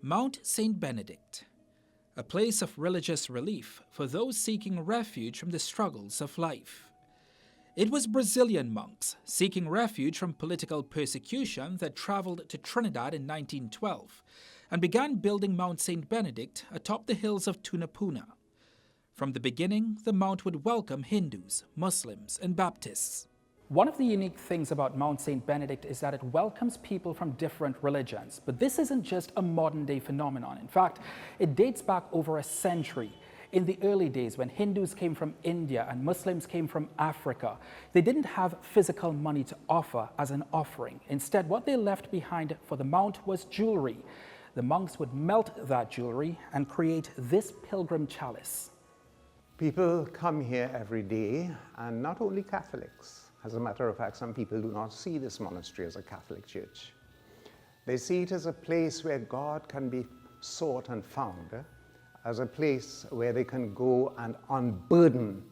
Mount St Benedict, a place of religious relief for those seeking refuge from the struggles of life. It was Brazilian monks seeking refuge from political persecution that traveled to Trinidad in 1912 and began building Mount St Benedict atop the hills of Tunapuna. From the beginning, the mount would welcome Hindus, Muslims, and Baptists. One of the unique things about Mount St Benedict is that it welcomes people from different religions. But this isn't just a modern-day phenomenon. In fact, it dates back over a century. In the early days, when Hindus came from India and Muslims came from Africa, they didn't have physical money to offer as an offering. Instead, what they left behind for the mount was jewelry. The monks would melt that jewelry and create this pilgrim chalice. People come here every day, and not only Catholics. As a matter of fact, some people do not see this monastery as a Catholic church. They see it as a place where God can be sought and found, as a place where they can go and unburden.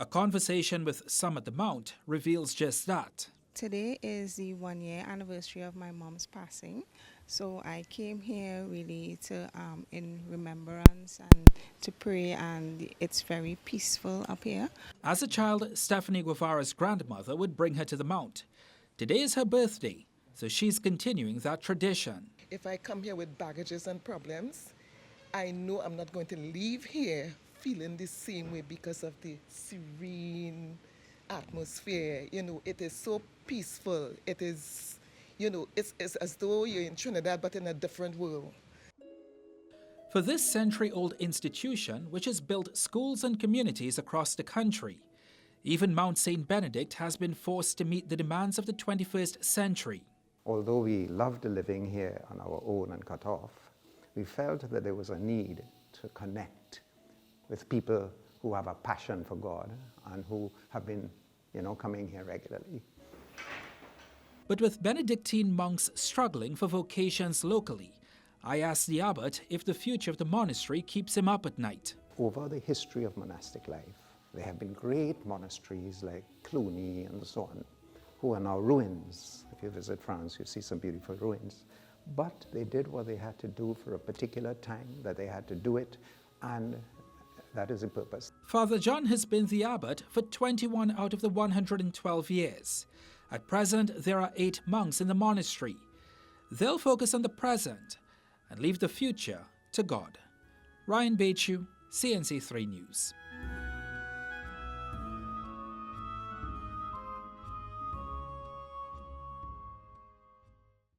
A conversation with some at the Mount reveals just that. Today is the 1-year anniversary of my mom's passing. So I came here really to in remembrance and to pray, and it's very peaceful up here. As a child, Stephanie Guevara's grandmother would bring her to the Mount. Today is her birthday, so she's continuing that tradition. If I come here with baggages and problems, I know I'm not going to leave here feeling the same way because of the serene atmosphere. You know, it is so peaceful. It is, you know, it's as though you're in Trinidad but in a different world. For this century-old institution, which has built schools and communities across the country, even Mount St Benedict has been forced to meet the demands of the 21st century. Although we loved living here on our own and cut off, we felt that there was a need to connect with people who have a passion for God and who have been, coming here regularly. But with Benedictine monks struggling for vocations locally, I asked the abbot if the future of the monastery keeps him up at night. Over the history of monastic life, there have been great monasteries like Cluny and so on, who are now ruins. If you visit France, you see some beautiful ruins. But they did what they had to do for a particular time, that they had to do it, and that is the purpose. Father John has been the abbot for 21 out of the 112 years. At present, there are 8 monks in the monastery. They'll focus on the present and leave the future to God. Ryan Bechu, CNC3 News.